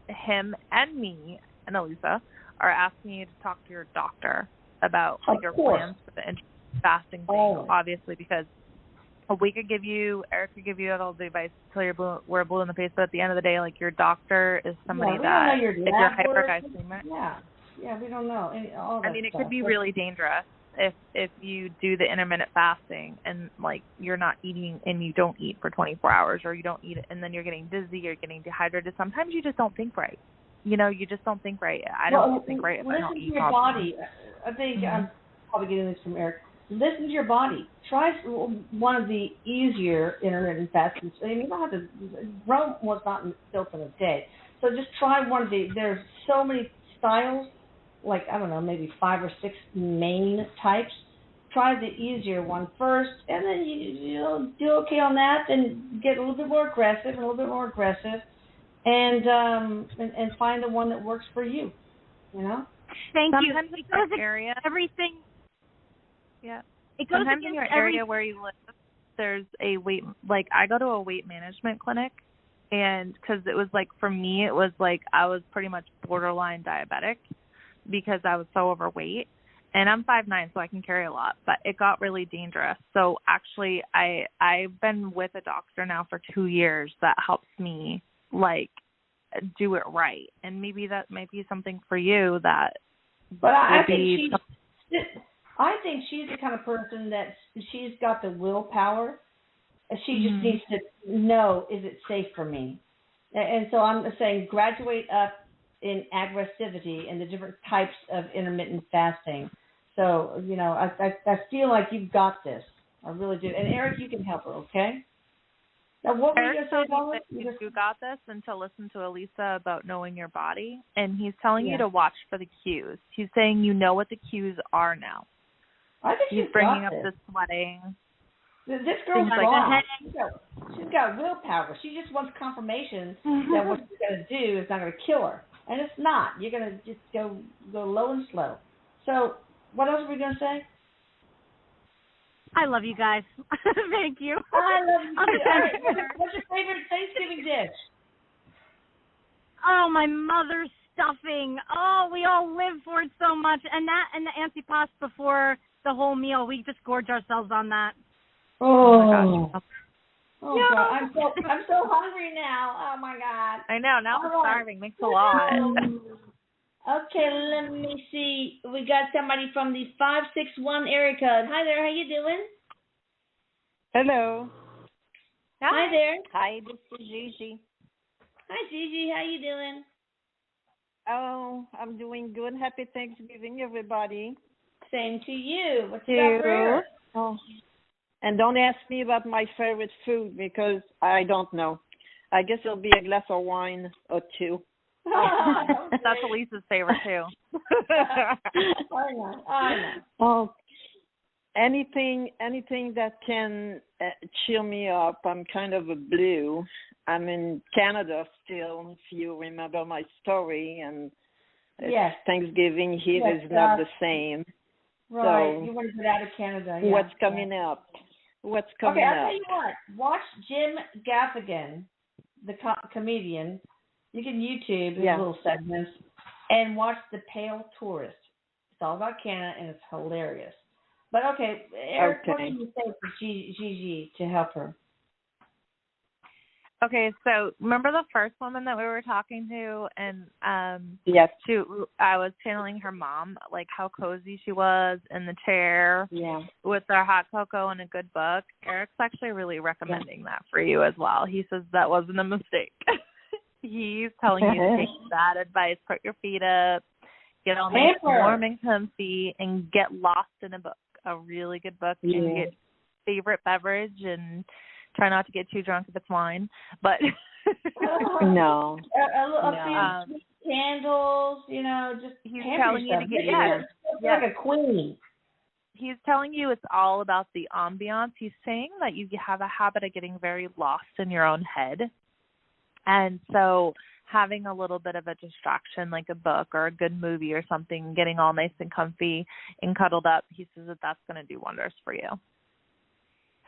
him and me and Elisa are asking you to talk to your doctor about your plans for the intermittent fasting thing, obviously, because we could give you, Erik could give you all the advice until we're blue in the face, but at the end of the day, your doctor is somebody that, if you're hyperglycemic. Yeah, we don't know. All that it could be really dangerous if you do the intermittent fasting and you're not eating and you don't eat for 24 hours, or you don't eat it and then you're getting dizzy, you're getting dehydrated. Sometimes you just don't think right. You just don't think right. I don't think right if I don't eat. Listen to your body. I think I'm probably getting this from Erik. Listen to your body. Try one of the easier intermittent fastings. You don't have to. Rome was not built in a day, so just try one of the. There's so many styles. I don't know, maybe 5 or 6 main types. Try the easier one first, and then you'll do okay on that. Then get a little bit more aggressive, and find the one that works for you. Thank you. Sometimes in your area, everything. Yeah. It goes sometimes in your area where you live, there's a weight. I go to a weight management clinic, and because it was for me, it was I was pretty much borderline diabetic, because I was so overweight, and I'm 5'9", so I can carry a lot, but it got really dangerous. So actually I've been with a doctor now for 2 years that helps me do it right, and maybe that might be something for you that. But I think she's the kind of person that she's got the willpower. She just needs to know, is it safe for me? And so I'm saying graduate up in aggressivity and the different types of intermittent fasting. So, I feel like you've got this. I really do. And Erik, you can help her, okay? Now, what were you going to say about it? You got this, and to listen to Elisa about knowing your body. And he's telling you to watch for the cues. He's saying you know what the cues are now. I think he's bringing up the sweating. This girl's strong. She's got willpower. She just wants confirmation that what she's going to do is not going to kill her. And it's not. You're going to just go low and slow. So what else were we going to say? I love you guys. Thank you. I love you too. What's your favorite Thanksgiving dish? Oh, my mother's stuffing. Oh, we all live for it so much. And the antipasto before the whole meal. We just gorge ourselves on that. Oh my gosh. Oh, God. I'm so hungry now. Oh, my God. I know. Now I'm starving. Thanks a lot. Okay, let me see. We got somebody from the 561 area code. Hi there. How you doing? Hello. Hi there. Hi, this is Gigi. Hi, Gigi. How you doing? Oh, I'm doing good. Happy Thanksgiving, everybody. Same to you. What's up, Erik? Oh, and don't ask me about my favorite food because I don't know. I guess it'll be a glass of wine or two. That's Elisa's favorite too. I know. Oh, anything that can cheer me up. I'm kind of a blue. I'm in Canada still, if you remember my story, and yes. Thanksgiving here is not the same. Right, so you want to get out of Canada. Yeah. What's coming up? Okay, I'll tell you what. Watch Jim Gaffigan, the comedian. You can YouTube his little segments and watch The Pale Tourist. It's all about Canada, and it's hilarious. But okay, Erik, what can you say for Gigi to help her? Okay, so remember the first woman that we were talking to, and yes, I was channeling her mom, like how cozy she was in the chair, with her hot cocoa and a good book. Erik's actually really recommending that for you as well. He says that wasn't a mistake. He's telling you to take that advice, put your feet up, get all nice, warm and comfy, and get lost in a book, a really good book, and get favorite beverage and try not to get too drunk if it's wine, but no. A few candles, just he's telling you to get like a queen. He's telling you it's all about the ambiance. He's saying that you have a habit of getting very lost in your own head, and so having a little bit of a distraction, like a book or a good movie or something, getting all nice and comfy and cuddled up, he says that's going to do wonders for you.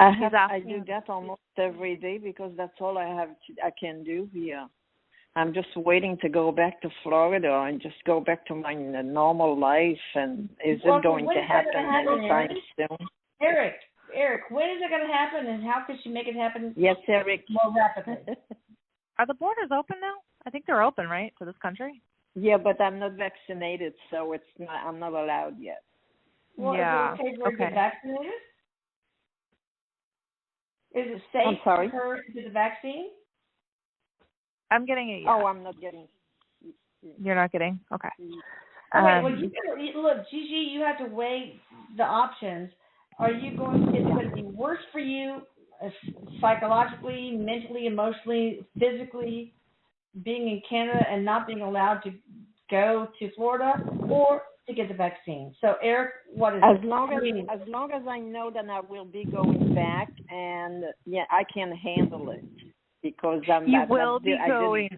I do that almost every day because that's all I can do here. I'm just waiting to go back to Florida and just go back to my normal life. And is it going to happen anytime soon? Erik, when is it going to happen, and how could she make it happen? Yes, Erik. More rapidly. Are the borders open now? I think they're open, right, to this country? Yeah, but I'm not vaccinated, so I'm not allowed yet. Well, is it okay for her to get vaccinated? Is it safe for her to get the vaccine? I'm getting it. Oh, I'm not getting. You're not getting? Okay. Look, Gigi, you have to weigh the options. Is it going to be worse for you psychologically, mentally, emotionally, physically, being in Canada and not being allowed to go to Florida, or to get the vaccine? So, Erik, what is as long as I know that I will be going back, and I can handle it because I'm going.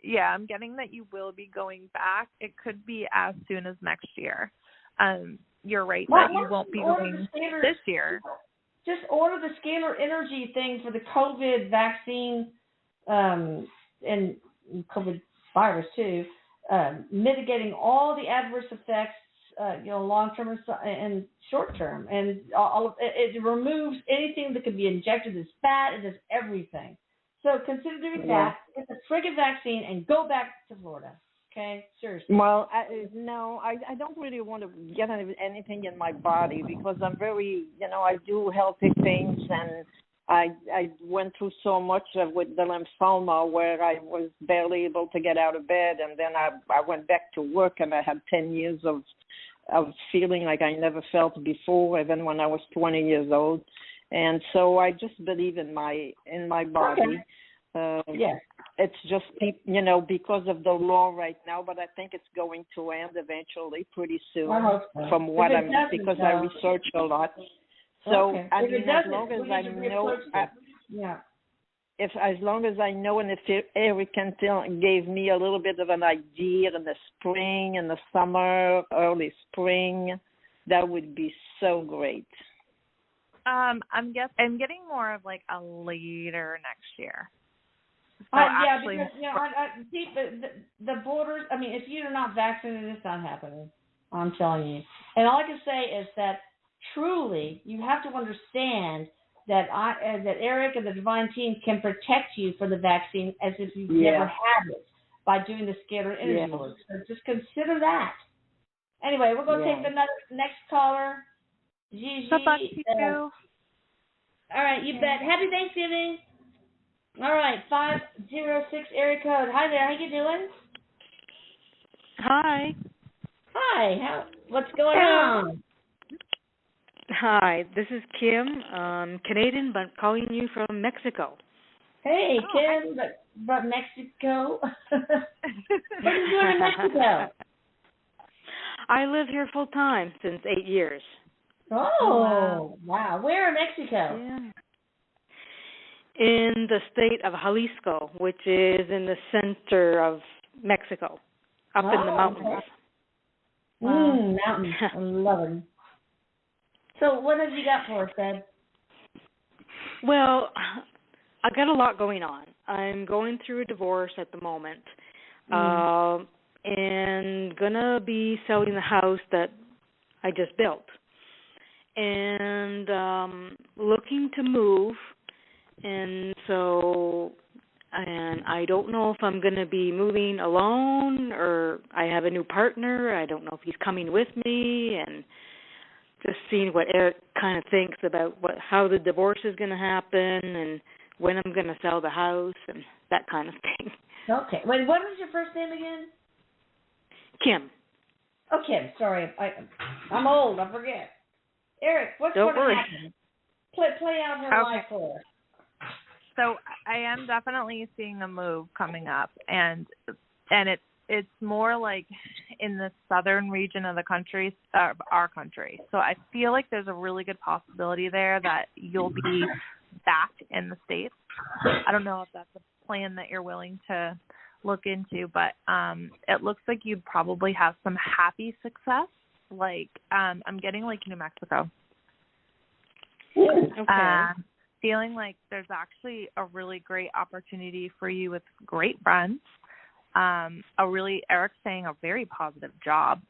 Yeah, I'm getting that you will be going back. It could be as soon as next year. You're right that you won't be going this year. Just order the scalar energy thing for the COVID vaccine and COVID virus too. Mitigating all the adverse effects, long term and short term, and it removes anything that could be injected as fat. It does everything. So consider doing that. Get the friggin' vaccine and go back to Florida. Okay, seriously. Well, I don't really want to get anything in my body because I'm very, I do healthy things, and I went through so much with the lymphoma where I was barely able to get out of bed, and then I went back to work, and I had 10 years of feeling like I never felt before, even when I was 20 years old, and so I just believe in my body. Okay. It's just, because of the law right now, but I think it's going to end eventually pretty soon from what because I research a lot. So, as long as I know, as long as I know, and if Erik can gave me a little bit of an idea in the spring, in the summer, early spring, that would be so great. I'm getting more of like a later next year. So because the borders. I mean, if you're not vaccinated, it's not happening. I'm telling you. And all I can say is that truly, you have to understand that that Erik and the Divine Team can protect you for the vaccine as if you've never had it by doing the scalar energy work. So just consider that. Anyway, we're going to take the next caller. Gigi. Good luck to you. All right, you bet. Happy Thanksgiving. All right, 506 area code. Hi there. How you doing? Hi. Hi. What's going on? Hi, this is Kim, Canadian, but calling you from Mexico. Hey, Kim, but Mexico. What are you doing in Mexico? I live here full time since 8 years. Oh, wow. Where in Mexico? Yeah. In the state of Jalisco, which is in the center of Mexico, up in the mountains. Okay. Mountains. I love them. So what have you got for us, Ed? Well, I got a lot going on. I'm going through a divorce at the moment, and gonna be selling the house that I just built, and looking to move. And so, and I don't know if I'm going to be moving alone or I have a new partner. I don't know if he's coming with me, and just seeing what Erik kind of thinks about how the divorce is going to happen and when I'm going to sell the house and that kind of thing. Okay. Wait, what was your first name again? Kim. Oh, Kim. Sorry. I'm old. I forget. Erik, what's going to happen? Play out her life for us. So I am definitely seeing a move coming up, and it's more like in the southern region of the country, our country. So I feel like there's a really good possibility there that you'll be back in the States. I don't know if that's a plan that you're willing to look into, but it looks like you probably have some happy success. Like I'm getting like New Mexico. Okay. Feeling like there's actually a really great opportunity for you with great friends. Eric's saying a very positive job.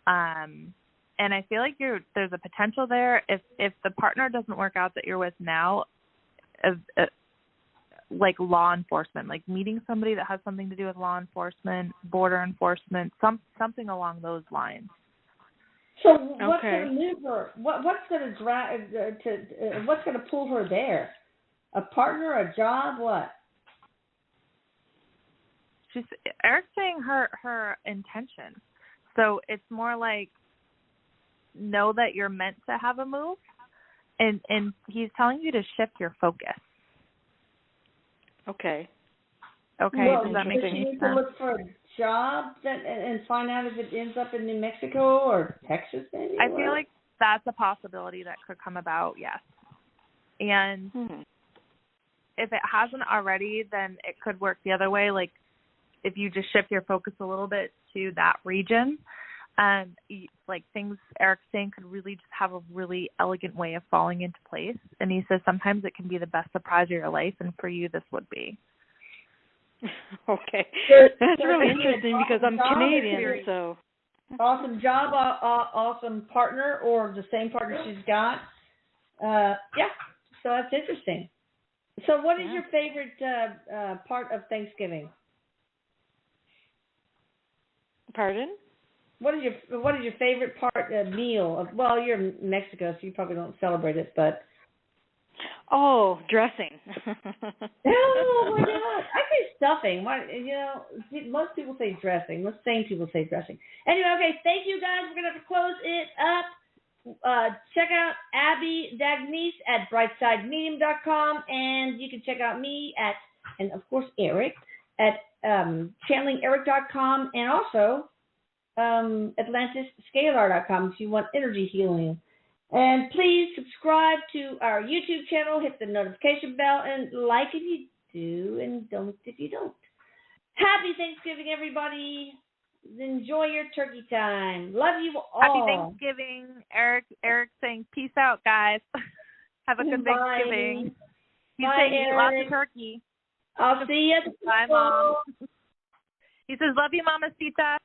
And I feel like there's a potential there if the partner doesn't work out that you're with now, like law enforcement, like meeting somebody that has something to do with law enforcement, border enforcement, something along those lines. So what's going to move her? What's going to drag? What's going to pull her there? A partner, a job, what? Eric's saying her intention. So it's more like know that you're meant to have a move, and he's telling you to shift your focus. Okay. Okay. Well, does that make sense? sense? You need to look for a job and find out if it ends up in New Mexico or Texas, maybe. I feel like that's a possibility that could come about. Yes. And if it hasn't already, then it could work the other way. Like if you just shift your focus a little bit to that region, like things Eric's saying could really just have a really elegant way of falling into place. And he says sometimes it can be the best surprise of your life, and for you this would be. Okay. That's really interesting because I'm Canadian, so. Awesome job, awesome partner, or the same partner she's got. Yeah, so that's interesting. So what is your favorite part of Thanksgiving? Pardon? What is your favorite part meal? Well, you're in Mexico, so you probably don't celebrate it, but. Oh, dressing. Oh my God! I say stuffing. Most people say dressing. Most sane people say dressing. Anyway, okay. Thank you guys. We're gonna have to close it up. Check out Abby Dagnese at brightsidemedium.com, and you can check out me and of course Erik at channelingerik.com, and also AtlantisScalar.com if you want energy healing. And please subscribe to our YouTube channel, hit the notification bell, and like if you do, and don't if you don't. Happy Thanksgiving, everybody. Enjoy your turkey time. Love you all. Happy Thanksgiving. Erik saying peace out, guys. Have a good Thanksgiving. He's saying eat lots of turkey. I'll see you. Bye, Mom. He says, love you, Mamacita.